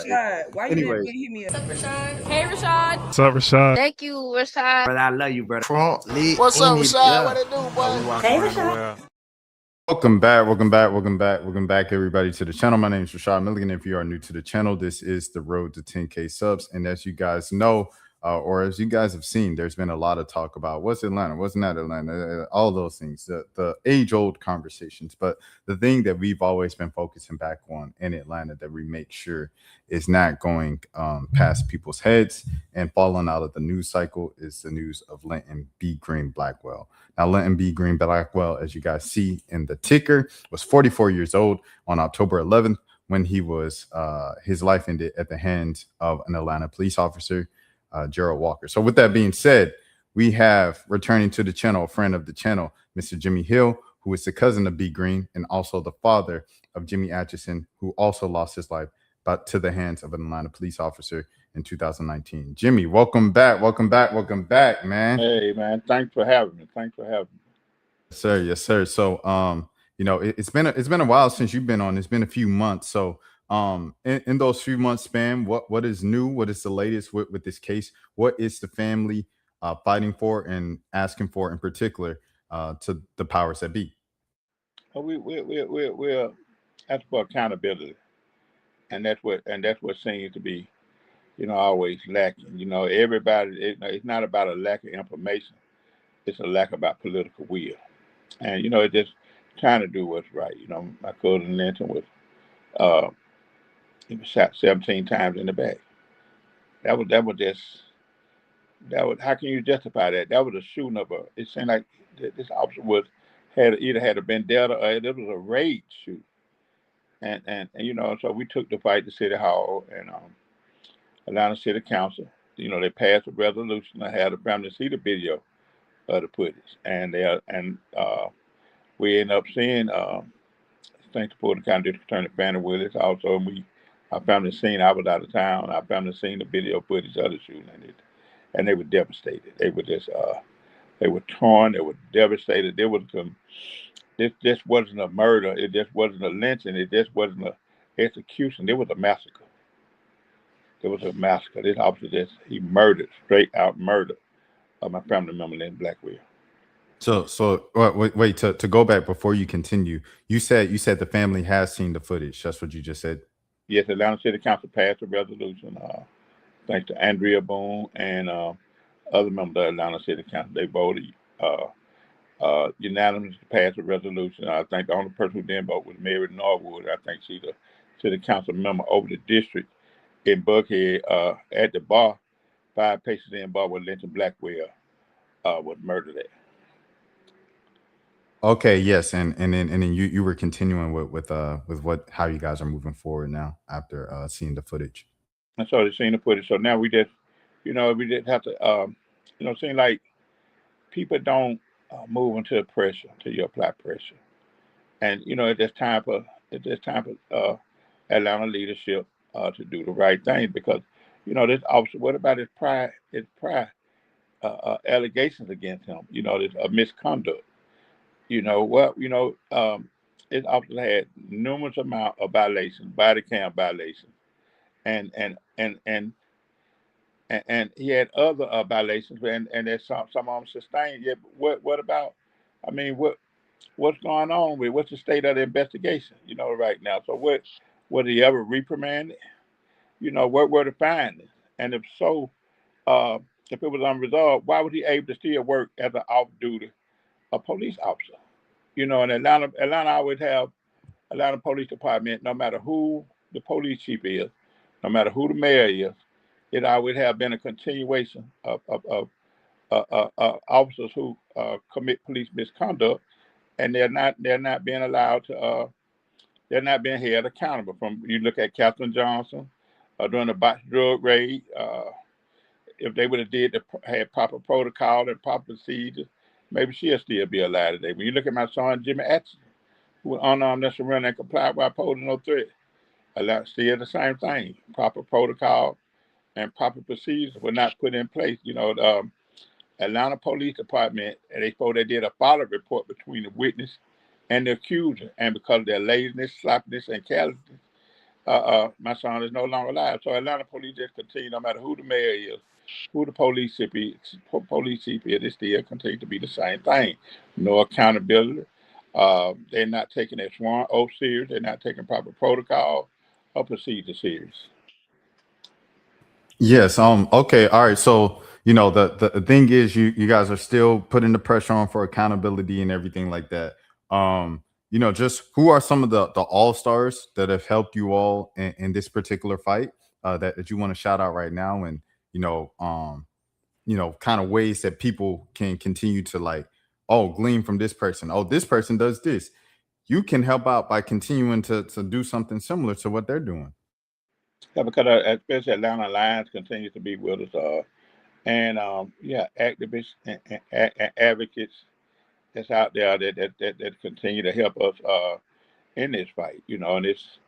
Rashad, why you didn't Anyways, hit me up? What's up, Rashad? Hey, Rashad. What's up, Rashad? Thank you, Rashad. Brother, I love you, brother. Trump lit. What's up, Rashad? Yeah. What it do, boy? Hey, Rashad. welcome back, everybody, to the channel. My name is Rashad Milligan. If you are new to the channel, this is the road to 10K subs. And as you guys know, or as you guys have seen, there's been a lot of talk about what's Atlanta, what's not Atlanta, all those things, the age-old conversations. But the thing that we've always been focusing back on in Atlanta that we make sure is not going past people's heads and falling out of the news cycle is the news of Linton B. Green Blackwell. Now, Linton B. Green Blackwell, as you guys see in the ticker, was 44 years old on October 11th when he was his life ended at the hands of an Atlanta police officer, Gerald Walker. So with that being said, we have returning to the channel, a friend of the channel, Mr. Jimmy Hill, who is the cousin of B. Green and also the father of Jimmy Atchison, who also lost his life to the hands of an Atlanta police officer in 2019. Jimmy, welcome back, man. Hey, man, thanks for having me. Yes, sir. So, you know, it's been a while since you've been on. It's been a few months. So, in those few months span, what is new? What is the latest with this case? What is the family fighting for and asking for in particular to the powers that be? We're asking for accountability, and that's what seems to be, always lacking. Everybody, it's not about a lack of information; it's a lack about political will, and it's just trying to do what's right. My cousin Linton was. He was shot 17 times in the back. That was how can you justify that? That was a shooting of it seemed like this officer either had a vendetta or it was a rage shoot. And so we took the fight to City Hall and Atlanta City Council. They passed a resolution. I had the family see the video of the footage. And we ended up seeing thanks to Fulton County District Attorney Fannie Willis also, and our family seen, I was out of town, our family seen the video footage of the shooting, and they were devastated. They were just, they were torn, they were devastated. This wasn't a murder, it just wasn't a lynching, it just wasn't a execution, it was a massacre. It was a massacre. This officer he murdered, straight out murder of my family member in Blackwell. So wait, to go back before you continue, you said the family has seen the footage. That's what you just said. Yes, Atlanta City Council passed a resolution, thanks to Andrea Boone and other members of Atlanta City Council. They voted unanimously to pass a resolution. I think the only person who didn't vote was Mary Norwood. I think she's a city council member over the district in Buckhead. At the bar, 5 patients in bar where Linton Blackwell was murdered at. Okay, yes, and then you were continuing with how you guys are moving forward now after seeing the footage. And so they've seen the footage. So now we just have to, seem like people don't move into pressure until you apply pressure. And it's just time for Atlanta leadership to do the right thing because this officer. What about his prior allegations against him? This misconduct. This officer had numerous amount of violations, body cam violations, and he had other violations, and there's some of them sustained. Yeah, but what about? I mean, what's going on with what's the state of the investigation? Right now. So was he ever reprimanded? What were the findings? And if so, if it was unresolved, why was he able to still work as an off-duty police officer? In Atlanta always have Atlanta Police Department, no matter who the police chief is, no matter who the mayor is, it always have been a continuation of officers who commit police misconduct, and they're not being allowed to, they're not being held accountable. From you look at Catherine Johnson during the botched drug raid, if they would have had proper protocol and proper procedures, maybe she'll still be alive today. When you look at my son, Jimmy Atchison, who was unarmed and surrendered and complied while posing no threat, still the same thing. Proper protocol and proper procedures were not put in place. The Atlanta Police Department, and they did a follow-up report between the witness and the accuser, and because of their laziness, sloppiness, and carelessness, my son is no longer alive. So Atlanta police just continue, no matter who the mayor is, who the police chief is, it still continue to be the same thing. No accountability. They're not taking their sworn oath serious. They're not taking proper protocol or procedure serious. Yes. Okay. All right. So the thing is, you guys are still putting the pressure on for accountability and everything like that. Just who are some of the all stars that have helped you all in this particular fight that you want to shout out right now, and kind of ways that people can continue to like, oh, glean from this person. Oh, this person does this. You can help out by continuing to do something similar to what they're doing. Yeah, because especially Atlanta Lions continues to be with us. And yeah, activists and advocates that's out there that continue to help us in this fight. And it's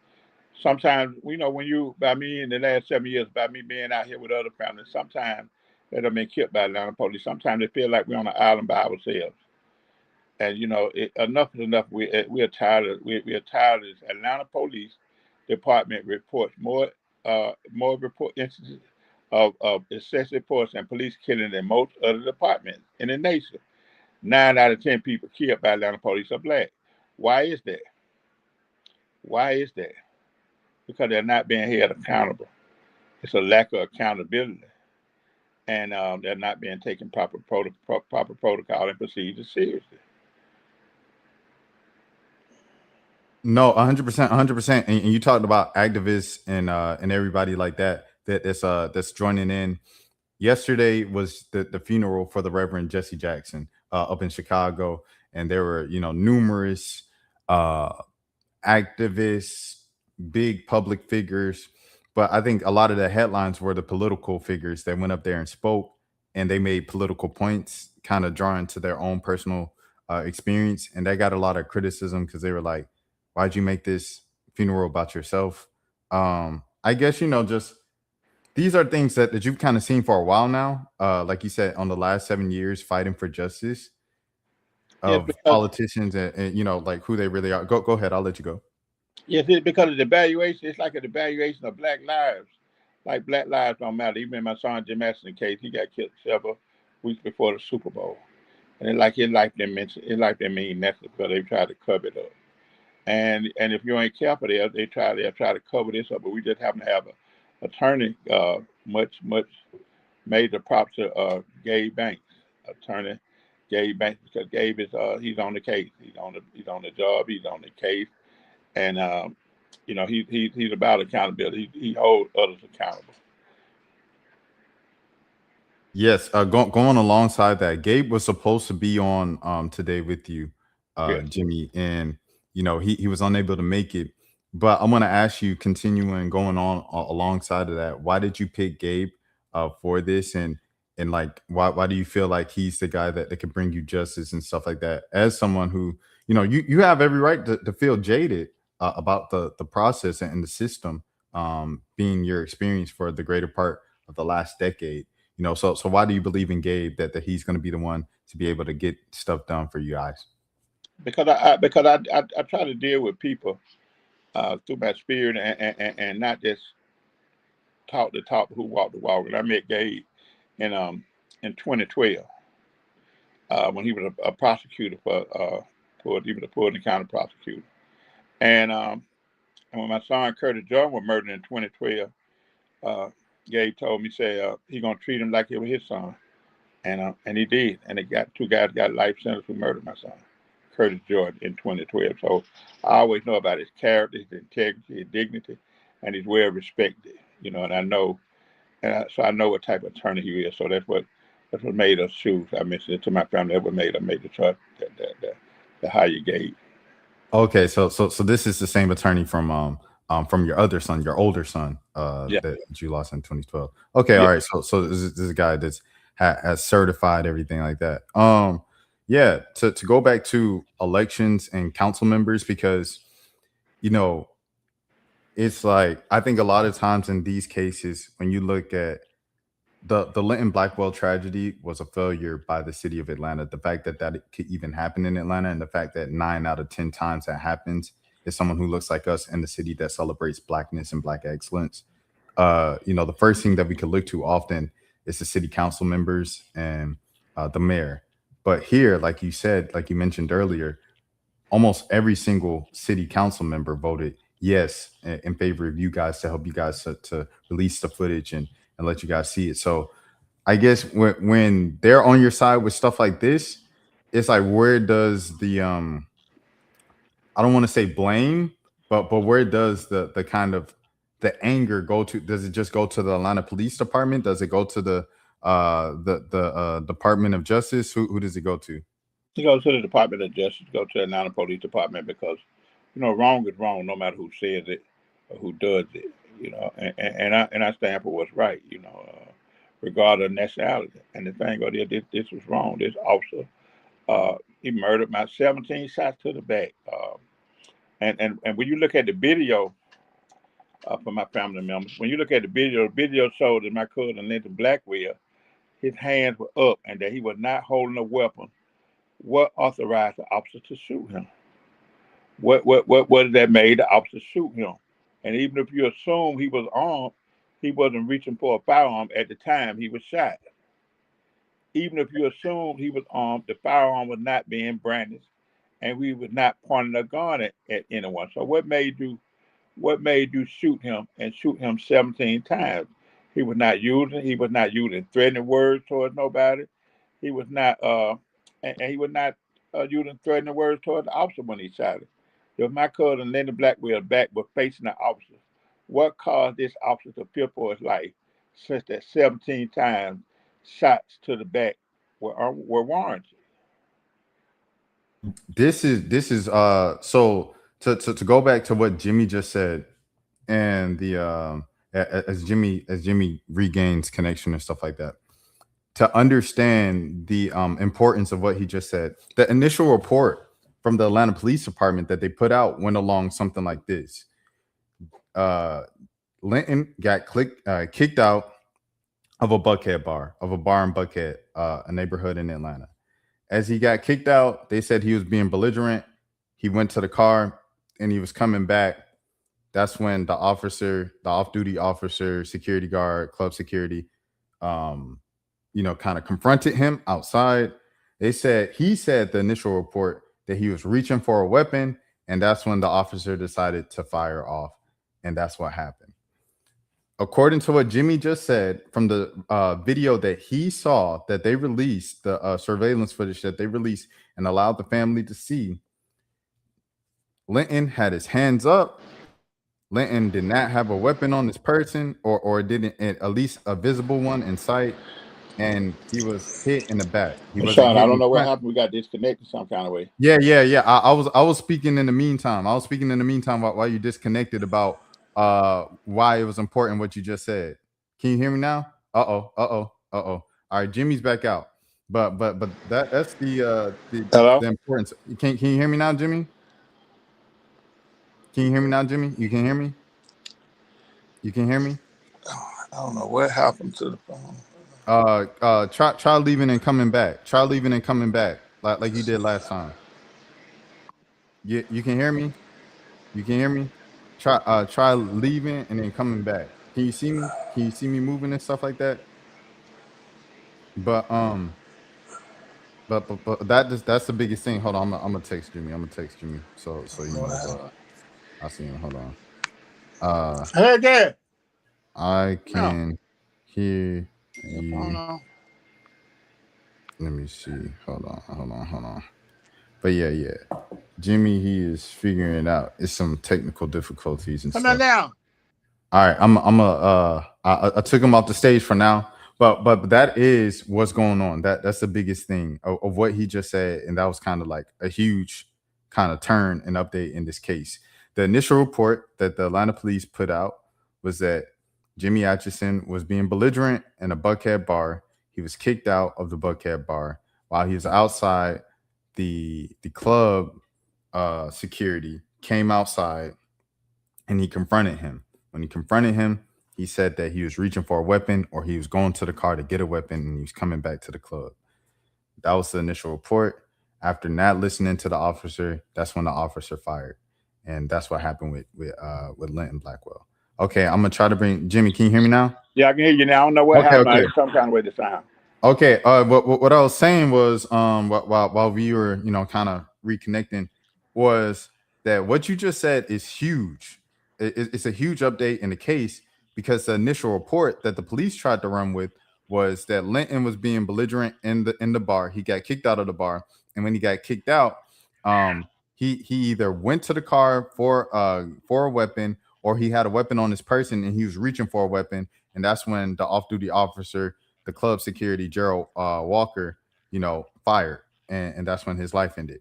sometimes when you by me in the last 7 years, by me being out here with other families, sometimes that have been killed by Atlanta police. Sometimes they feel like we're on an island by ourselves. And enough is enough. We are tired of we are tired of this. Atlanta Police Department reports more report instances of excessive force and police killing than most other departments in the nation. 9 out of 10 people killed by Atlanta police are black. Why is that? Why is that? Because they're not being held accountable. It's a lack of accountability, and they're not being taken proper protocol and procedures seriously. No, 100%, 100%. And you talked about activists and everybody like that's joining in. Yesterday was the funeral for the Reverend Jesse Jackson up in Chicago, and there were numerous uh, activists, big public figures. But I think a lot of the headlines were the political figures that went up there and spoke, and they made political points, kind of drawing to their own personal experience, and they got a lot of criticism because they were like, "Why'd you make this funeral about yourself?" I guess just these are things that you've kind of seen for a while now. Like you said, on the last 7 years, fighting for justice Yes, of because politicians and like who they really are. Go ahead. I'll let you go. yes, it's because of the evaluation. It's like a evaluation of black lives. Like black lives don't matter. Even in my son Jim Ashton case, he got killed several weeks before the Super Bowl, and it's like his life didn't mean nothing because they tried to cover it up. And if you ain't careful, they'll try to cover this up. But we just happen to have a attorney much made the props to Gabe Banks, attorney Gabe Banks, because Gabe is he's on the case, he's on the job, he's on the case, and he's about accountability. He holds others accountable. Yes, going alongside that, Gabe was supposed to be on today with you, Yes, Jimmy, and he was unable to make it. But I'm gonna ask you, continuing going on alongside of that, why did you pick Gabe for this, and like why do you feel like he's the guy that can bring you justice and stuff like that? As someone who you have every right to feel jaded about the process and the system, being your experience for the greater part of the last decade. So why do you believe in Gabe that he's going to be the one to be able to get stuff done for you guys? because I try to deal with people through my spirit and not just talk the talk who walk the walk. And I met Gabe in 2012 when he was a prosecutor he was a Fulton County prosecutor. And when my son Curtis Jordan was murdered in 2012, uh, Gabe told me, say, he gonna treat him like it was his son, and he did. And it got two guys got life sentence who murdered my son, Curtis Jordan, in 2012. So I always know about his character, his integrity, his dignity, and he's well respected. And I know, so I know what type of attorney he is. So that's what made us choose. I mentioned it to my family. That what made us make the choice to hire Gabe. Okay, so this is the same attorney from your other son, your older son, Yeah, that you lost in 2012. Okay, yeah. all right. So this is a guy that's has certified everything like that. Yeah. To go back to elections and council members, because you know it's like I think a lot of times in these cases when you look at the Linton Blackwell tragedy was a failure by the city of Atlanta. The fact that it could even happen in Atlanta, and the fact that 9 out of 10 times that happens is someone who looks like us in the city that celebrates blackness and black excellence. The first thing that we could look to often is the city council members and the mayor. But here, like you said, like you mentioned earlier, almost every single city council member voted yes in favor of you guys to help you guys to release the footage and let you guys see it. So I guess when they're on your side with stuff like this, it's like, where does the I don't want to say blame, but where does the kind of the anger go to? Does it just go to the Atlanta Police Department? Does it go to the Department of Justice? Who does it go to? It goes to the Department of Justice, go to the Atlanta Police Department, because wrong is wrong, no matter who says it or who does it. And I stand for what's right. Regardless of nationality. And the thing about it, this was wrong. This officer, he murdered my 17 shots to the back. And when you look at the video for my family members, when you look at the video showed that my cousin Linton Blackwell, his hands were up and that he was not holding a weapon. What authorized the officer to shoot him? What did that made the officer shoot him? And even if you assume he was armed, he wasn't reaching for a firearm at the time he was shot. Even if you assume he was armed, the firearm was not being brandished, and we was not pointing a gun at anyone. So what made you shoot him and shoot him 17 times? He was not using threatening words towards nobody. He was not and he was not using threatening words towards the officer when he shot him. If my cousin Linton Blackwell back was facing the officer, what caused this officer to fear for his life such that 17 times shots to the back were warranted? This is so to go back to what Jimmy just said, and the as Jimmy regains connection and stuff like that, to understand the importance of what he just said. The initial report from the Atlanta Police Department that they put out went along something like this. Linton got kicked out of a Buckhead bar, of a bar in Buckhead, a neighborhood in Atlanta. As he got kicked out, they said he was being belligerent. He went to the car and he was coming back. That's when the off-duty officer, security guard, club security, kind of confronted him outside. He said the initial report that he was reaching for a weapon, and that's when the officer decided to fire off, and that's what happened. According to what Jimmy just said, from the video that he saw, that they released, the surveillance footage that they released and allowed the family to see, Linton had his hands up. Linton did not have a weapon on his person, or didn't, at least a visible one in sight, and he was hit in the back. Sean, I don't know what happened. We got disconnected some kind of way. Yeah. I was speaking in the meantime. While you disconnected about why it was important what you just said. Can you hear me now? Uh-oh. All right, Jimmy's back out. But that's the importance. Can you hear me now, Jimmy? Can you hear me now, Jimmy? You can hear me? You can hear me? I don't know what happened to the phone. Try leaving and coming back. Try leaving and coming back like you did last time. You can hear me? You can hear me? Try leaving and then coming back. Can you see me? Can you see me moving and stuff like that? But that's the biggest thing. Hold on, I'm gonna text Jimmy. So you know. I see him. Hold on. Hey there. I can hear you. Let me see. Hold on. But yeah. Jimmy, he is figuring it out. It's some technical difficulties and stuff. Come on now. All right, I took him off the stage for now. But that is what's going on. That's the biggest thing of what he just said, and that was kind of like a huge kind of turn and update in this case. The initial report that the Atlanta police put out was that Jimmy Atchison was being belligerent in a Buckhead bar. He was kicked out of the Buckhead bar while he was outside. The club security came outside and he confronted him. When he confronted him, he said that he was reaching for a weapon, or he was going to the car to get a weapon, and he was coming back to the club. That was the initial report. After not listening to the officer, that's when the officer fired. and that's what happened with Linton Blackwell. Okay, I'm gonna try to bring Jimmy. Can you hear me now? Yeah, I can hear you now. I don't know what Okay, happened. okay. It's some kind of way to sound. Okay, what I was saying was, while we were, kind of reconnecting, was that what you just said is huge. It's a huge update in the case because the initial report that the police tried to run with was that Linton was being belligerent in the bar. He got kicked out of the bar, and when he got kicked out, he either went to the car for a weapon, or he had a weapon on his person and he was reaching for a weapon, and that's when the off-duty officer, the club security, Gerald Walker, fired, and that's when his life ended.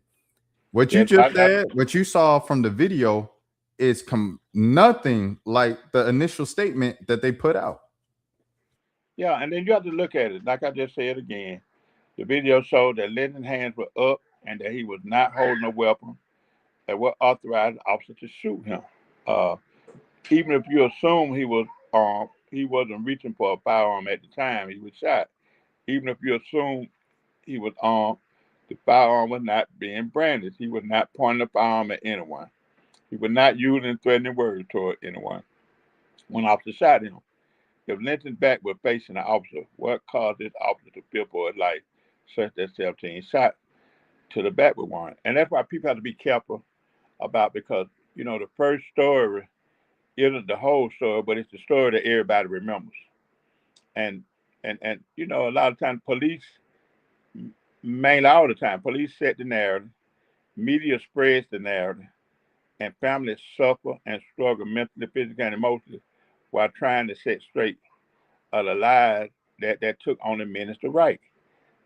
What you Yes, just said, what you saw from the video, is nothing like the initial statement that they put out. yeah, and then you have to look at it. Like I just said again, the video showed that Linton's hands were up and that he was not holding a weapon that would authorize the officer to shoot him. Uh, Even if you assume he wasn't reaching for a firearm at the time he was shot. Even if you assume he was armed, the firearm was not being brandished. He was not pointing the firearm at anyone. He was not using threatening words toward anyone when the officer shot him. If Linton's back was facing the officer, what caused this officer to fear for his life, such that 17 shot to the back with one? And that's why people have to be careful about, because the first story isn't the whole story, but it's the story that everybody remembers. And a lot of times police, mainly all the time, police set the narrative, media spreads the narrative, and families suffer and struggle mentally, physically, and emotionally while trying to set straight the lies that took on the minutes to write.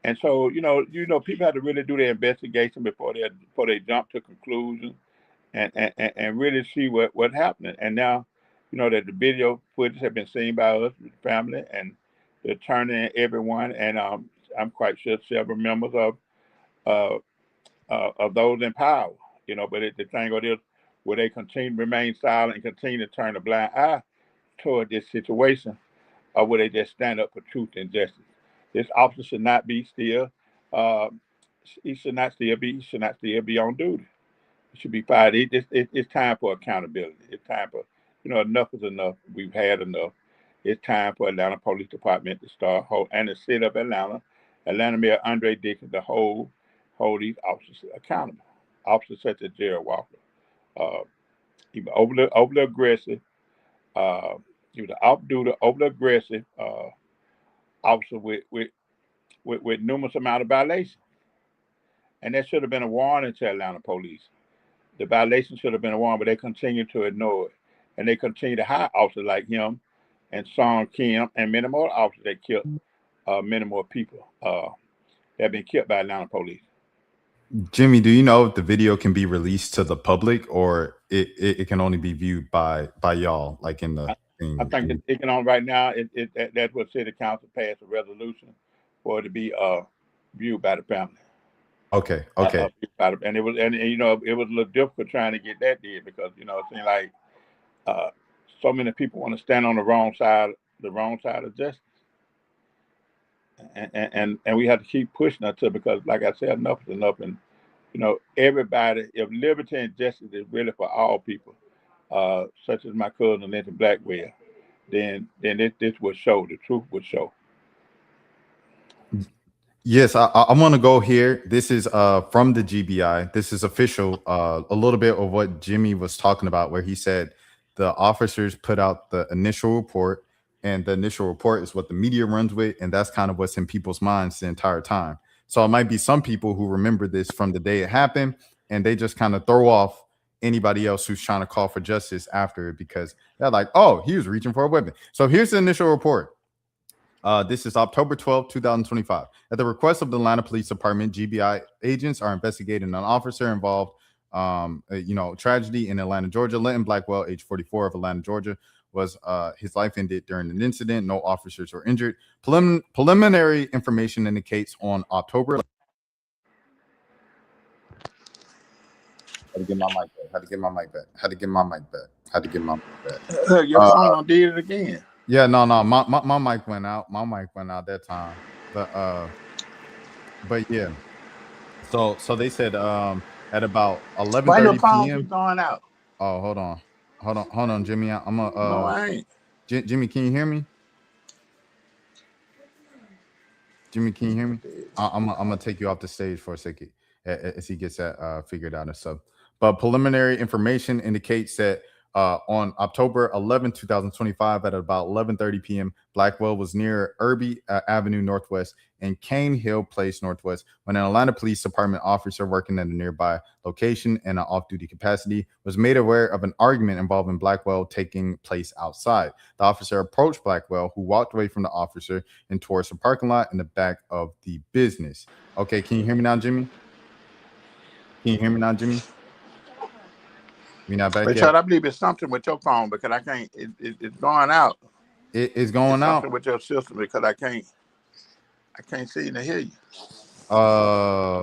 And so, people have to really do their investigation before they jump to conclusions, and really see what happened. And now, that the video footage have been seen by us, the family, and the attorney and everyone, and I'm quite sure several members of those in power. But the thing is, will they continue to remain silent and continue to turn a blind eye toward this situation, or will they just stand up for truth and justice? This officer should not be still. Uh, he should not still be. He should not still be on duty. He should be fired. It's time for accountability. It's time for, enough is enough. We've had enough. It's time for Atlanta Police Department to start and the city of Atlanta Mayor Andre Dixon, to hold these officers accountable. Officers such as Gerald Walker, he was overly aggressive. He was an off-duty, overly aggressive officer with numerous amount of violations, and that should have been a warning to Atlanta police. The violation should have been a warning, but they continue to ignore it, and they continue to hire officers like him and Song Kim and many more officers that killed many more people that have been killed by Atlanta police. Jimmy, do you know if the video can be released to the public, or it can only be viewed by y'all, like in the thing? I think it can only, right now, that's what city council passed a resolution for it to be viewed by the family. Okay. And it was, it was a little difficult trying to get that did, because it seemed like so many people want to stand on the wrong side of justice, and we have to keep pushing until, because like I said, enough is enough. And everybody, if liberty and justice is really for all people, such as my cousin Linton Blackwell, then this would show, the truth would show. Yes, I want to go here. This is from the GBI. This is official. A little bit of what Jimmy was talking about, where he said the officers put out the initial report, and the initial report is what the media runs with, and that's kind of what's in people's minds the entire time. So it might be some people who remember this from the day it happened, and they just kind of throw off anybody else who's trying to call for justice after it, because they're like, oh, he was reaching for a weapon. So here's the initial report. This is October 12th, 2025. At the request of the Atlanta Police Department, GBI agents are investigating an officer involved, tragedy in Atlanta, Georgia. Linton Blackwell, age 44, of Atlanta, Georgia, was his life ended during an incident. No officers were injured. Preliminary information indicates on October. Had to get my mic back. Your phone did it again. Yeah, no, my mic went out. My mic went out that time. But yeah. So they said at about 11:30 p.m. Going out. Oh, hold on, Jimmy. I'm a No, I ain't. Jimmy, can you hear me? Jimmy, can you hear me? I'm gonna take you off the stage for a second as he gets that figured out and stuff. But preliminary information indicates that on October 11, 2025, at about 11:30 p.m., Blackwell was near Irby Avenue Northwest and Cane Hill Place Northwest when an Atlanta Police Department officer working at a nearby location in an off-duty capacity was made aware of an argument involving Blackwell taking place outside. The officer approached Blackwell, who walked away from the officer and towards the parking lot in the back of the business. Okay, can you hear me now, Jimmy? Can you hear me now, Jimmy? We not back yet? Richard, I believe it's something with your phone because I can't. It's going out. It's going It's out. something with your system because I can't seem to hear you.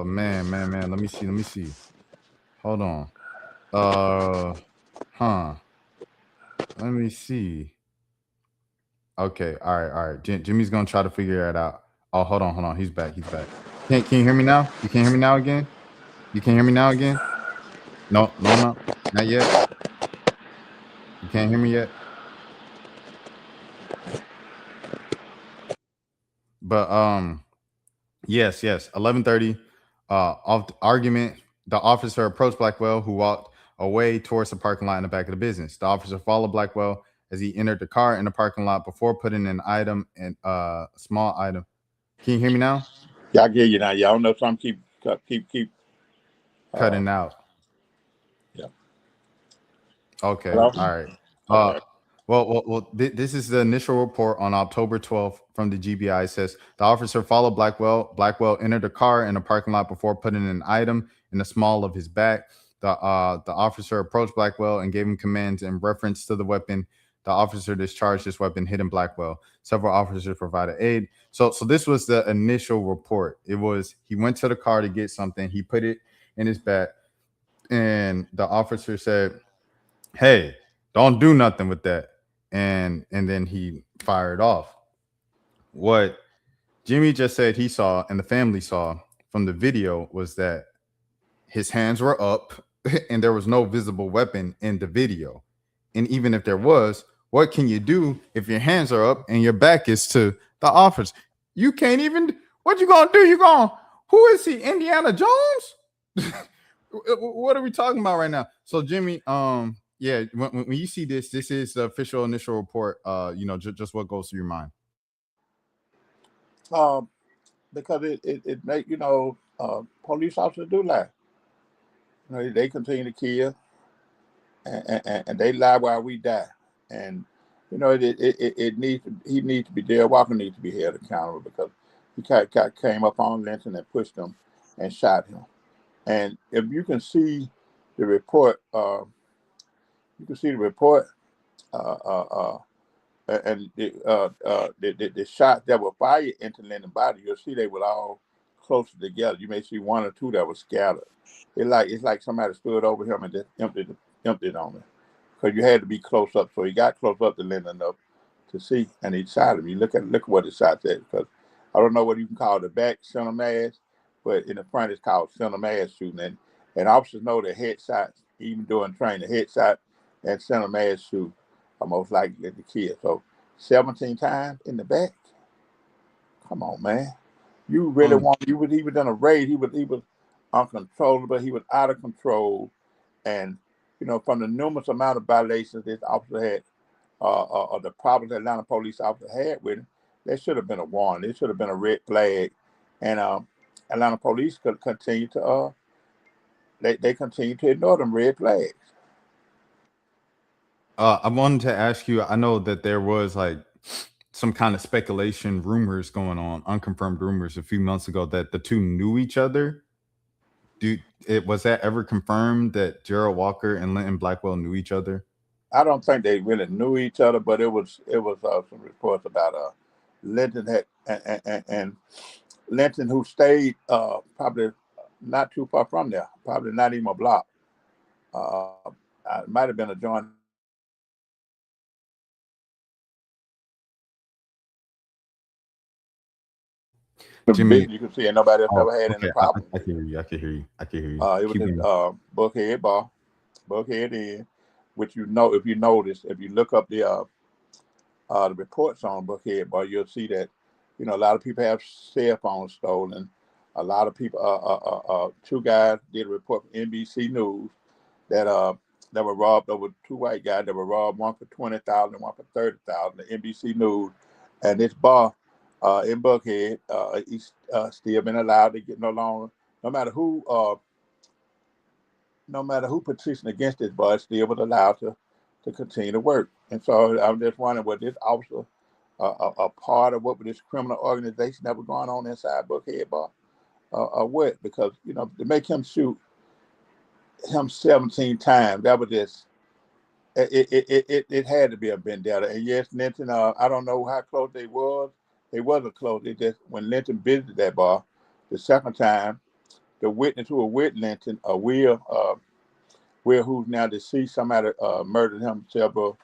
Man. Let me see. Hold on. Let me see. Okay, all right. Jimmy's gonna try to figure it out. Oh, hold on. He's back. Can you hear me now? You can hear me now again? You can hear me now again? No, not yet. You can't hear me yet. But yes. 11:30. Off the argument, the officer approached Blackwell, who walked away towards the parking lot in the back of the business. The officer followed Blackwell as he entered the car in the parking lot before putting an item in a small item. Can you hear me now? Yeah, I hear you now. Y'all know some keep Cutting out. Yeah. Okay. Hello? All right. Okay. This is the initial report on October 12th from the GBI. It says the officer followed Blackwell. Blackwell entered the car in the parking lot before putting an item in the small of his back. The officer approached Blackwell and gave him commands in reference to the weapon. The officer discharged this weapon, hitting Blackwell. Several officers provided aid. So this was the initial report. It was he went to the car to get something. He put it in his back, and the officer said, "Hey, don't do nothing with that." And then he fired off. What Jimmy just said he saw and the family saw from the video was that his hands were up and there was no visible weapon in the video. And even if there was, what can you do if your hands are up and your back is to the officer? You can't even. What you gonna do? Who is he? Indiana Jones? What are we talking about right now? So Jimmy, yeah, when you see this is the official initial report. Just what goes through your mind. Because it make police officers do lie. They continue to kill, and they lie while we die. And it needs he needs to be there. Walker needs to be held accountable because he came up on Linton and pushed him and shot him. And if you can see the report, and the shots that were fired into Linton's body, you'll see they were all closer together. You may see one or two that were scattered. It's like somebody stood over him and just emptied on him, because you had to be close up. So he got close up to Linton enough to see, and he shot him. You look at what the shot said, because I don't know what you can call the back center mass, but in the front it's called center mass shooting. And officers know that headshots, even during training, headshot and center mass shoot are most likely to kill. So 17 times in the back. Come on, man. You really he was in a rage. He was uncontrollable. He was out of control. And from the numerous amount of violations this officer had, or the problems that Atlanta police officer had with him, there should have been a warning. There should have been a red flag. And Atlanta police could continue to they continue to ignore them red flags. I wanted to ask you, I know that there was like some kind of speculation, rumors going on, unconfirmed rumors a few months ago that the two knew each other. Was that ever confirmed that Gerald Walker and Linton Blackwell knew each other? I don't think they really knew each other, but it was some reports about Linton and Linton, who stayed probably not too far from there, probably not even a block. It might have been a joint. Jimmy, you can see, and nobody else ever had any problem. I can hear you. It was Buckhead Bar, Buckhead Inn, which if you notice, if you look up the reports on Buckhead, boy, you'll see that a lot of people have cell phones stolen. A lot of people, two guys did a report from NBC News that were robbed over two white guys that were robbed, one for 20,000, one for 30,000. The NBC News, and this bar in Buckhead, he's still been allowed to get no longer, no matter who petitioned against this bar, still was allowed to continue to work. And so I'm just wondering, was this also a part of what was this criminal organization that was going on inside Buckhead bar, or what? Because to make him shoot him 17 times, that was just it had to be a vendetta. And yes, Linton, I don't know how close they was. They wasn't close. It just when Linton visited that bar the second time, the witness who was with Linton, Will, who's now deceased, somebody murdered him several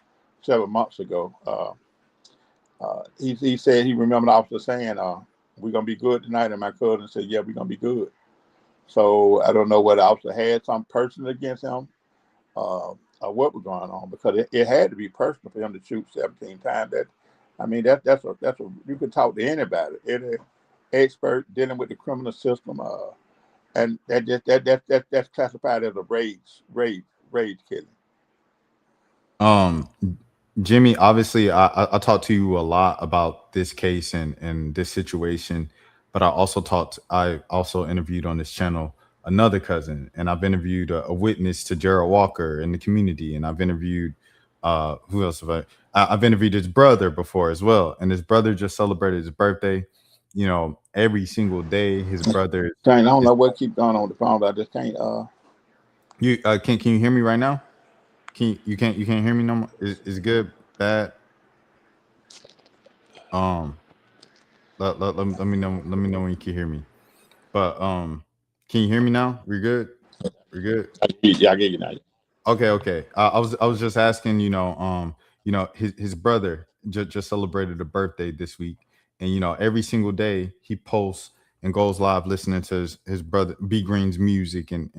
months ago. He said he remembered the officer saying, "We're gonna be good tonight," and my cousin said, "Yeah, we're gonna be good." So I don't know whether the officer had some person against him, or what was going on, because it had to be personal for him to shoot 17 times. That's a you could talk to anybody, any expert dealing with the criminal system, and that's classified as a rage killing. Jimmy, obviously, I talked to you a lot about this case and this situation, but I also interviewed on this channel another cousin, and I've interviewed a witness to Gerald Walker in the community, and I've interviewed who else have I've interviewed his brother before as well, and his brother just celebrated his birthday. Every single day, his brother. I don't know what keeps going on with the phone, but I just can't. You can you hear me right now? You can't hear me no more? Is good, bad? Let me know when you can hear me. But can you hear me now? We're good. We're good. Yeah, I get you now. Okay. I was just asking. His brother just celebrated a birthday this week, and every single day he posts and goes live listening to his brother B Green's music, and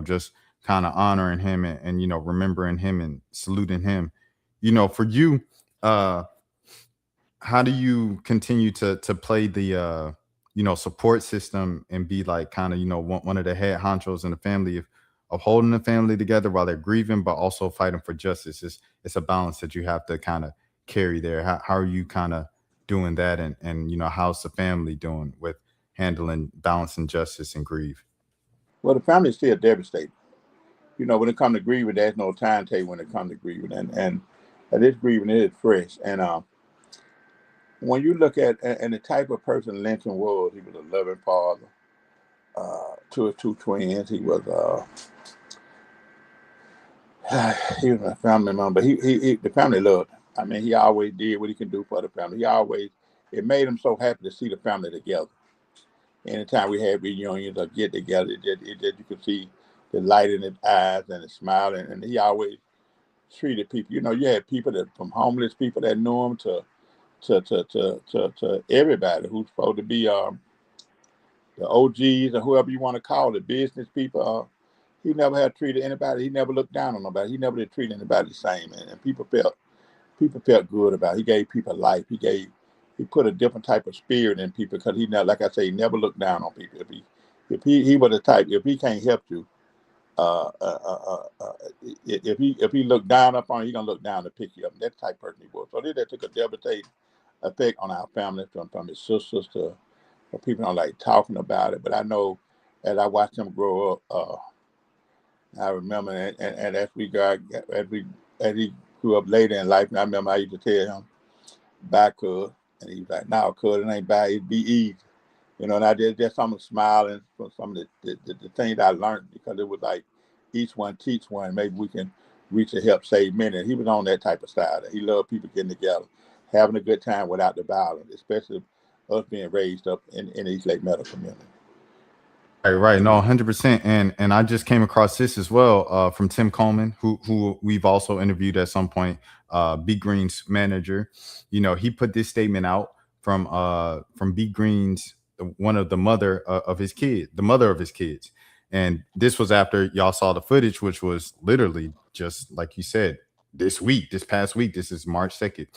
just kind of honoring him and remembering him and saluting him. For you, how do you continue to play the support system and be like kind of one of the head honchos in the family of holding the family together while they're grieving, but also fighting for justice? It's a balance that you have to kind of carry there. How are you kind of doing that, and how's the family doing with handling balancing justice and grief? Well, the family's still devastated. When it comes to grieving, there's no timetable when it comes to grieving, and this grieving is fresh. And when you look at and the type of person Linton was, he was a loving father to his two twins. He was a family member. The family loved him. He always did what he can do for the family. It made him so happy to see the family together. Anytime we had reunions or get together, you could see the light in his eyes and the smile, and he always treated people. You had people from homeless people that knew him to everybody who's supposed to be the OGs or whoever you want to call it, business people. He never had treated anybody. He never looked down on nobody. He never did treat anybody the same, and people felt good about it. He gave people life. He put a different type of spirit in people, because he never, like I say, he never looked down on people. If he was the type, if he can't help you, if he looked down upon you, he's gonna look down to pick you up. And that type of person he was. So that took a devastating effect on our family, from his sisters to people don't like talking about it. But I know as I watched him grow up, I remember, and as he grew up later in life, and I remember I used to tell him, "Bye, cuz," and he was like, "No, cuz, it ain't bad. It be easy." And I did just some smiling from some of the things I learned, because it was like each one teach one. Maybe we can reach and help save many. And he was on that type of style. He loved people getting together, having a good time without the violence, especially us being raised up in the East Lake Meadow community. Right. No, 100%. And I just came across this as well from Tim Coleman, who we've also interviewed at some point, B Green's manager. He put this statement out from B Green's, one of the mother of his kids. And this was after y'all saw the footage, which was literally just like you said, this past week. This is March 2nd.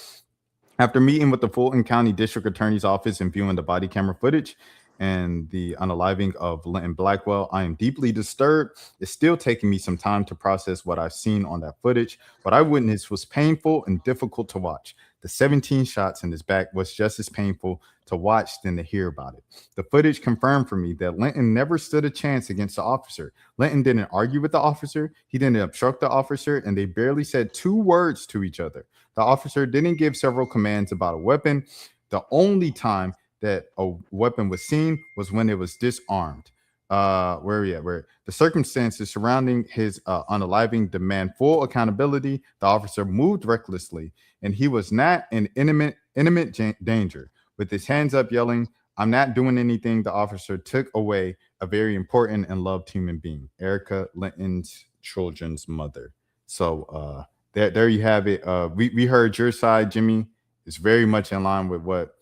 After meeting with the Fulton County District Attorney's Office and viewing the body camera footage and the unaliving of Linton Blackwell, I am deeply disturbed. It's still taking me some time to process what I've seen on that footage. What I witnessed was painful and difficult to watch. The 17 shots in his back was just as painful to watch than to hear about it. The footage confirmed for me that Linton never stood a chance against the officer. Linton didn't argue with the officer, he didn't obstruct the officer, and they barely said 2 words to each other. The officer didn't give several commands about a weapon. The only time that a weapon was seen was when it was disarmed. Where are we at? Where the circumstances surrounding his unaliving demand full accountability. The officer moved recklessly, and he was not in imminent danger. With his hands up, yelling, "I'm not doing anything," the officer took away a very important and loved human being, Erica, Linton's children's mother. So there you have it. We heard your side, Jimmy. It's very much in line with what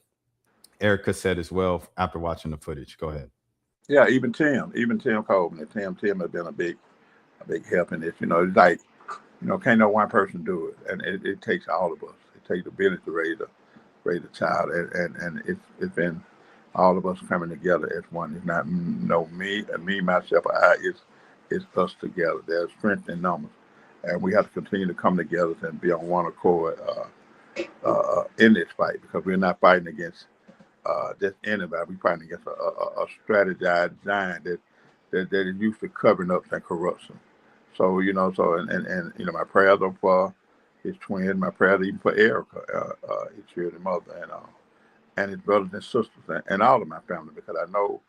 Erica said as well after watching the footage. Go ahead. Yeah, even Tim Coleman, Tim has been a big help in this. You know, it's like, you know, can't no one person do it, and it takes all of us. It takes the village to raise a child, and it's been all of us coming together as one. It's not me, myself, or I. It's us together. There's strength in numbers, and we have to continue to come together and be on one accord in this fight, because we're not fighting against just anybody. We're fighting against a strategized giant that is used to covering up and corruption. So, you know, and you know, my prayers are for his twin, my prayers even for Erica, his children, mother, and his brothers and sisters, and all of my family, because I know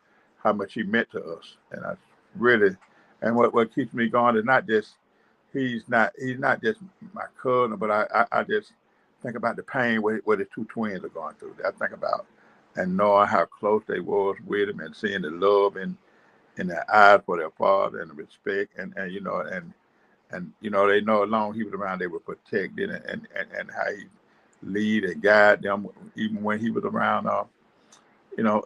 how much he meant to us. And I really, and what keeps me going is not just, he's not just my cousin, but I just think about the pain what his 2 twins are going through. I think about and knowing how close they was with him, and seeing the love in their eyes for their father, and the respect, and you know, and you know, they know as long as he was around, they were protected, and how he lead and guide them even when he was around. You know,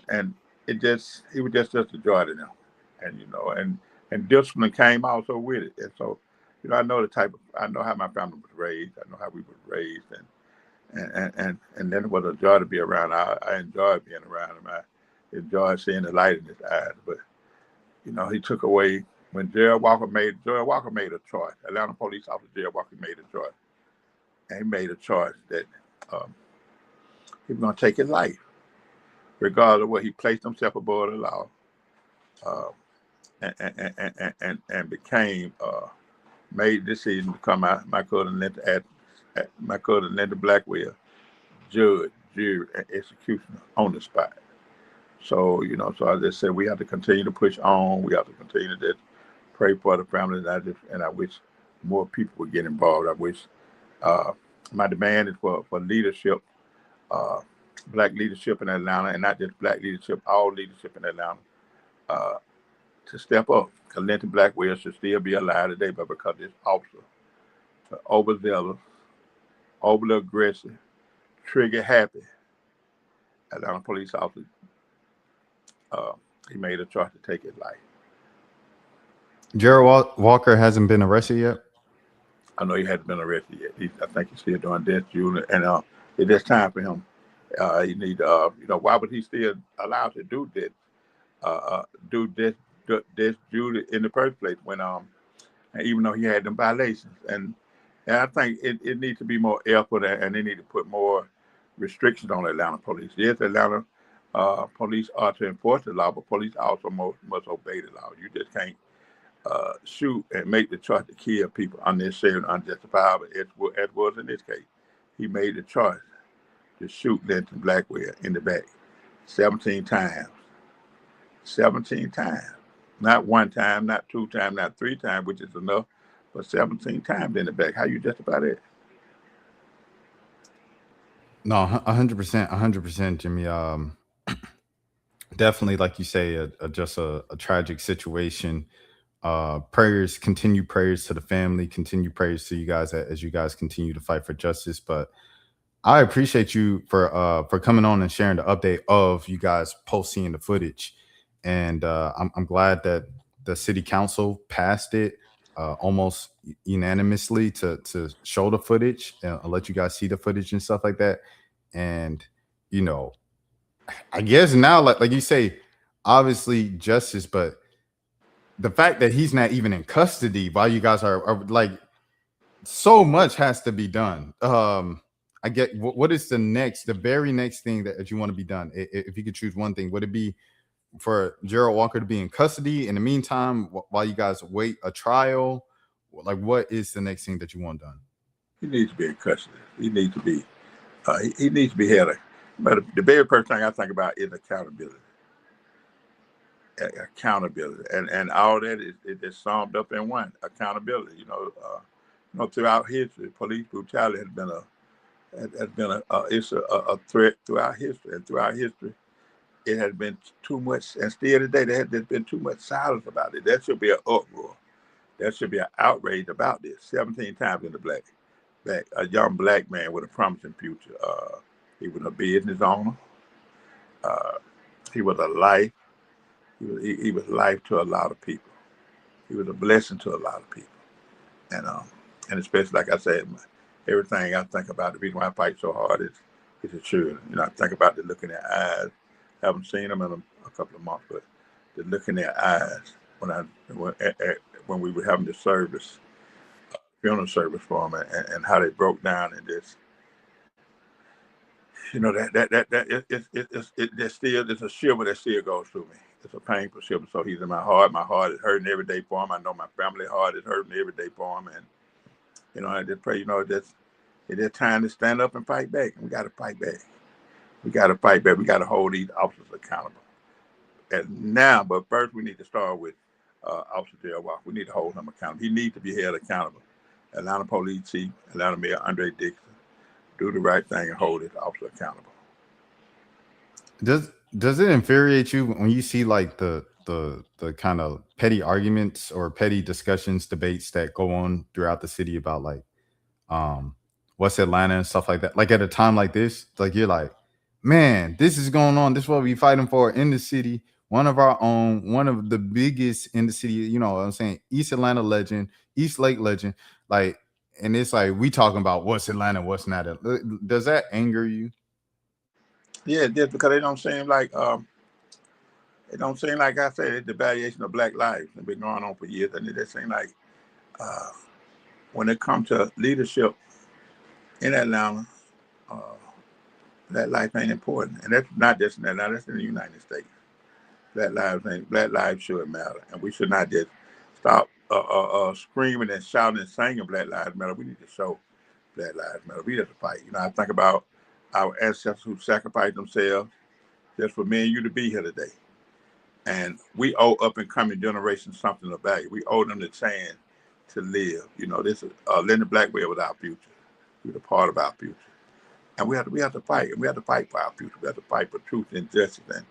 and it just, he was just a joy to them, and you know, and discipline came also with it. And so, you know, I know how my family was raised. I know how we were raised, and then it was a joy to be around. I enjoyed being around him. I enjoyed seeing the light in his eyes. But you know, he took away when Gerald Walker made a choice. Atlanta police officer Gerald Walker made a choice, and he made a choice that he was going to take his life, regardless of what. He placed himself above the law, and became made the decision to come out. My cousin Linton Blackwell, judge, jury, and executioner on the spot. So, you know, so I just said we have to continue to push on. We have to continue to just pray for the family, and I wish more people would get involved. I wish my demand is for leadership, Black leadership in Atlanta, and not just Black leadership, all leadership in Atlanta, to step up. Because Linton Blackwell should still be alive today, but because this officer, overzealous, overly aggressive, trigger happy Atlanta police officer, he made a choice to take his life. Gerald Walker hasn't been arrested yet? I know he hasn't been arrested yet. I think he's still doing death duty, and it is time for him. He need, you know, why was he still allowed to do this duty in the first place when even though he had them violations, and I think it needs to be more effort, and they need to put more restrictions on Atlanta police. Yes, Atlanta police are to enforce the law, but police also must obey the law. You just can't shoot and make the choice to kill people unnecessarily and unjustifiable, as was in this case. He made the choice to shoot Linton Blackwell in the back 17 times. 17 times. Not one time, not 2 times, not 3 times, which is enough, but 17 times in the back. How you justify that? No, 100%, Jimmy. Definitely, like you say, just a tragic situation. Continue prayers to the family, continue prayers to you guys as you guys continue to fight for justice. But I appreciate you for coming on and sharing the update of you guys post seeing the footage. And I'm glad that the city council passed it. almost unanimously to show the footage and let you guys see the footage and stuff like that. And you know, I guess now, like you say, obviously justice, but the fact that he's not even in custody while you guys are like, so much has to be done. I get what is the very next thing that you want to be done? If you could choose one thing, would it be for Gerald Walker to be in custody in the meantime while you guys wait a trial? Like, what is the next thing that you want done? He needs to be in custody. He needs to be. He needs to be held. But the very first thing I think about is accountability. Accountability, and all that is summed up in one: accountability. Throughout history, police brutality has been a threat throughout history, and throughout history, it has been too much. And still today, there's been too much silence about it. There should be an uproar. There should be an outrage about this. 17 times in the black, a young black man with a promising future. He was a business owner. He was a life. He was life to a lot of people. He was a blessing to a lot of people. And especially, like I said, everything I think about, the reason why I fight so hard is the children. I think about the look in their eyes. I haven't seen them in a couple of months, but the look in their eyes when we were having the service, funeral service for them, and how they broke down and this. It's a shiver that still goes through me. It's a painful shiver. So he's in my heart. My heart is hurting every day for him. I know my family heart is hurting every day for him. And I just pray, it's time to stand up and fight back. We got to fight back. We got to fight back. We got to hold these officers accountable. And now, but first we need to start with Officer Gerald Walker. We need to hold him accountable. He needs to be held accountable. Atlanta Police Chief, Atlanta Mayor Andre Dixon, do the right thing and hold his officer accountable. Does it infuriate you when you see like the kind of petty arguments or petty discussions, debates that go on throughout the city about like West Atlanta and stuff like that? Like at a time like this, like you're like, man, this is going on. This is what we're fighting for in the city. One of our own, one of the biggest in the city. You know what I'm saying? East Atlanta legend, East Lake legend. Like, and it's like we talking about what's Atlanta, what's not. Does that anger you? Yeah, it did, because it don't seem like I said, it's the valuation of Black lives has been going on for years, and it just seems like when it comes to leadership in Atlanta, Black life ain't important, and that's not just in Atlanta; that's in the United States. Black lives should matter, and we should not just stop screaming and shouting and singing Black Lives Matter. We need to show Black Lives Matter. We have to fight. I think about our ancestors who sacrificed themselves just for me and you to be here today. And we owe up and coming generations something of value. We owe them the chance to live. This is Linton Blackwell was our future. He was a part of our future. And we have to fight. And we have to fight for our future. We have to fight for truth and justice.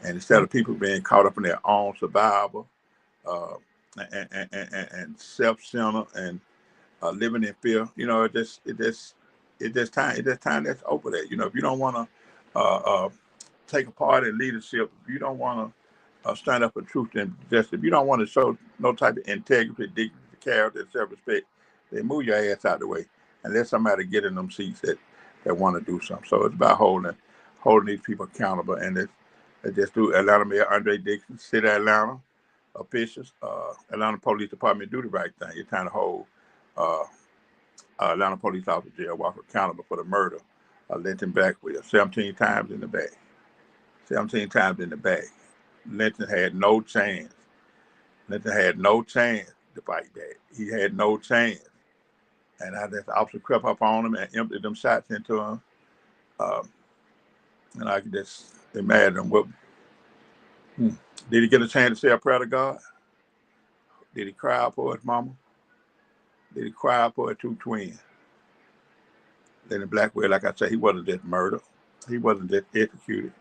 And instead of people being caught up in their own survival and self-centered and living in fear, it's time that's over there. If you don't want to take a part in leadership, if you don't want to stand up for truth and justice, if you don't want to show no type of integrity, dignity, character, self-respect, then move your ass out of the way and let somebody get in them seats that want to do something. So it's about holding these people accountable, and they just do. Atlanta Mayor Andre Dixon, City of Atlanta officials, Atlanta Police Department do the right thing. It's time to hold Atlanta Police Officer Gerald Walker accountable for the murder of Linton Blackwell, 17 times in the bag. 17 times in the bag. Linton had no chance. Linton had no chance to fight back. He had no chance. And the officer crept up on him and emptied them shots into him. And I could just imagine what. Did he get a chance to say a prayer to God? Did he cry out for his mama? Did he cry out for his two twins? Linton Blackwell, like I said, he wasn't just murdered. He wasn't just executed.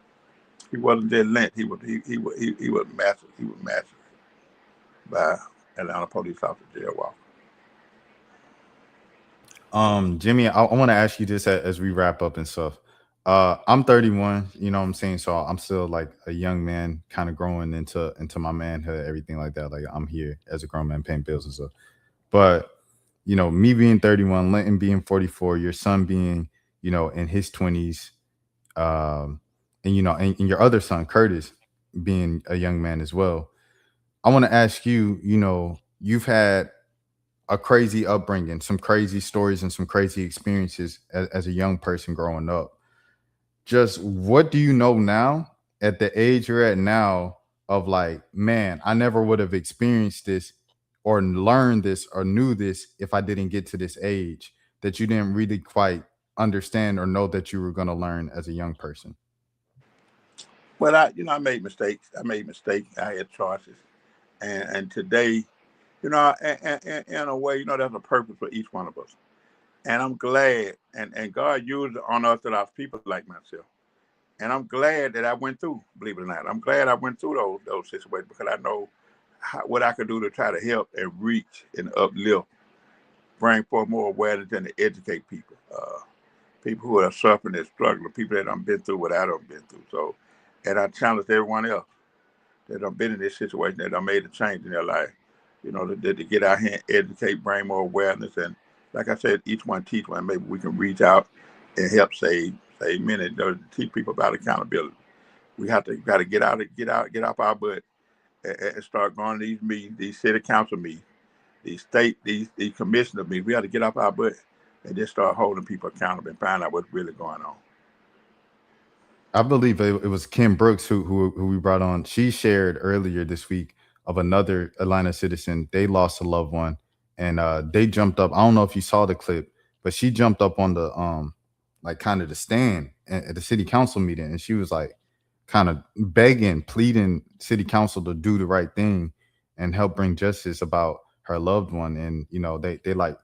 He wasn't just lynched. He was massacred. He was massacred by Atlanta Police Officer Gerald Walker. Jimmy, I want to ask you this as we wrap up and stuff. I'm 31, you know what I'm saying? So I'm still like a young man, kind of growing into my manhood, everything like that. Like I'm here as a grown man paying bills and stuff. But me being 31, Linton being 44, your son being in his 20s, and and your other son Curtis being a young man as well. I want to ask you, you've had a crazy upbringing, some crazy stories and some crazy experiences as a young person growing up. Just what do you know now at the age you're at now of like, man, I never would have experienced this or learned this or knew this if I didn't get to this age that you didn't really quite understand or know that you were going to learn as a young person? Well, I made mistakes. I made mistakes. I had choices, and today, in a way, there's a purpose for each one of us, and I'm glad, and God used on us that our people like myself, and I'm glad that I went through. Believe it or not, I'm glad I went through those situations because I know what I could do to try to help and reach and uplift, bring forth more awareness and to educate people. People who are suffering and struggling, people that I've been through what I done been through. So, and I challenge everyone else that have been in this situation that have made a change in their life, to get out here and educate, bring more awareness. And like I said, each one teach one. Maybe we can reach out and help save many, teach people about accountability. We got to get off our butt and start going to these meetings, these city council meetings, these commissioner meetings. We got to get off our butt and just start holding people accountable and find out what's really going on. I believe it was Kim Brooks who we brought on. She shared earlier this week of another Atlanta citizen. They lost a loved one, and they jumped up. I don't know if you saw the clip, but she jumped up on the like kind of the stand at the city council meeting, and she was like kind of begging, pleading city council to do the right thing and help bring justice about her loved one. And they like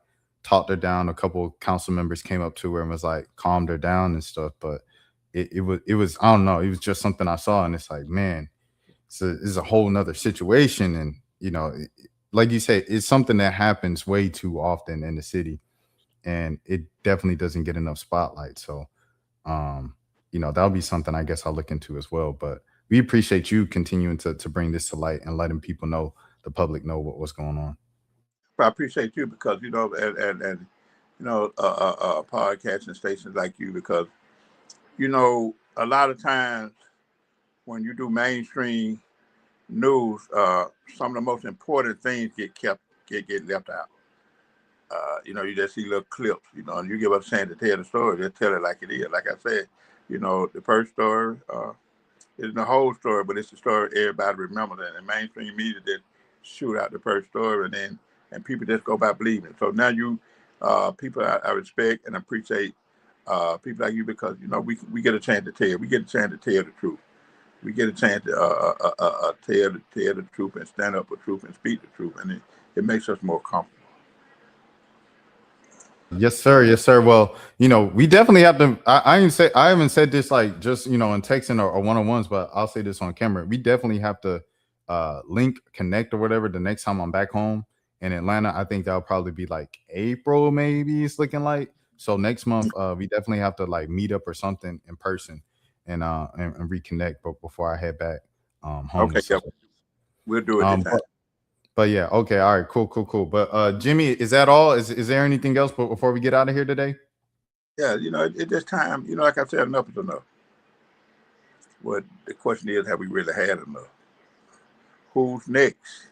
talked her down. A couple of council members came up to her and was like calmed her down and stuff, but it was I don't know, it was just something I saw, and it's like, man, it's a whole nother situation. And like you say, it's something that happens way too often in the city, and it definitely doesn't get enough spotlight. So that'll be something I guess I'll look into as well. But we appreciate you continuing to bring this to light and letting people know, the public know what's going on. I appreciate you because and podcasts and stations like you because a lot of times when you do mainstream news, some of the most important things get left out. You just see little clips, and you give up a chance to tell the story, just tell it like it is. Like I said, the first story isn't the whole story, but it's the story everybody remembers. And the mainstream media just shoot out the first story, and people just go by believing it. So now people I respect and appreciate people like you because we get a chance to tell. We get a chance to tell the truth. We get a chance to tell the truth and stand up for truth and speak the truth, and it makes us more comfortable. Yes, sir. Yes, sir. Well, we definitely have to. I haven't said this like just in texting or one-on-ones, but I'll say this on camera. We definitely have to link, connect, or whatever the next time I'm back home in Atlanta. I think that'll probably be like April, maybe it's looking like. So next month, we definitely have to like meet up or something in person and reconnect. But before I head back home, Okay, yeah, we'll do it this time. But yeah, okay, all right, cool. But Jimmy, is that all? Is there anything else before we get out of here today? Yeah, it's just time. Like I said, enough is enough. What the question is, have we really had enough? Who's next?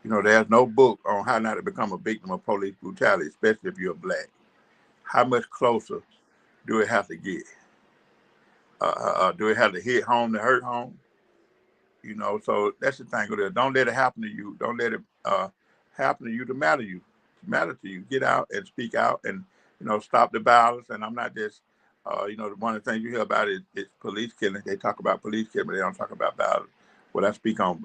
There's no book on how not to become a victim of police brutality, especially if you're black. How much closer do it have to get? Do it have to hit home to hurt home? So that's the thing. Don't let it happen to you. Don't let it happen to you to matter to you. Get out and speak out and, stop the violence. And I'm not just, one of the things you hear about is police killing. They talk about police killing, but they don't talk about violence. What I speak out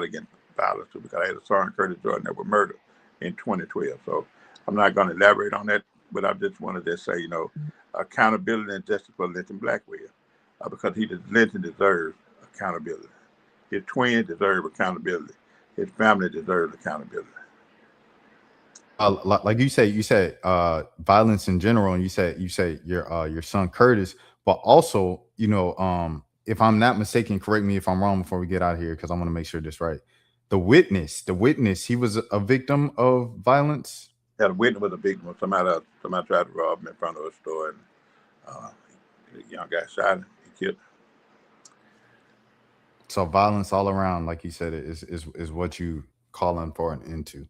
against violence too, because I had a son, Curtis Jordan, that was murdered in 2012. So I'm not going to elaborate on that, but I just want to just say, accountability and justice for Linton Blackwell, because Linton deserves accountability. His twins deserve accountability. His family deserves accountability. Like you said violence in general, and you said your son Curtis, but also if I'm not mistaken, correct me if I'm wrong before we get out of here because I want to make sure this right. The witness, he was a victim of violence. Yeah, the witness was a victim. Somebody tried to rob him in front of a store, and the young guy shot him. He killed him. So violence all around, like you said, is what you calling for an end to.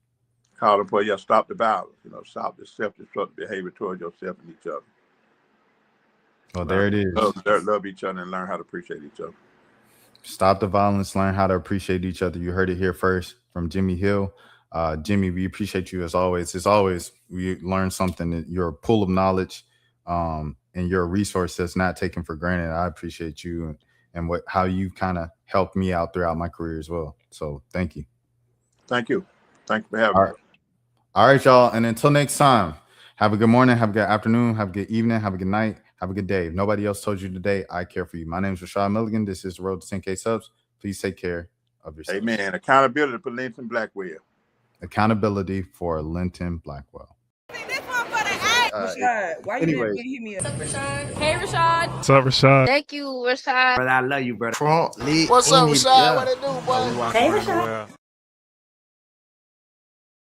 Calling for stop the violence. Stop the self-destructive behavior towards yourself and each other. Well, there it is. Love each other and learn how to appreciate each other. Stop the violence, learn how to appreciate each other. You heard it here first from Jimmy Hill. Jimmy, we appreciate you as always. As always, we learn something. That you're a pool of knowledge, and you're a resource that's not taken for granted. I appreciate you and how you kind of helped me out throughout my career as well. So thank you. Thank you. Thank you for having me. All right, y'all. And until next time, have a good morning, have a good afternoon, have a good evening, have a good night, have a good day. If nobody else told you today, I care for you. My name is Rashad Milligan. This is the Road to 10K Subs. Please take care of yourself. Amen. Accountability for Linton Blackwell. Accountability for Linton Blackwell. Rashad, why you didn't hit me up? What's up, Rashad? Hey, Rashad. What's up, Rashad? Thank you, Rashad. Brother, I love you, brother. What's up, Rashad? What it do, boy? Hey, Rashad.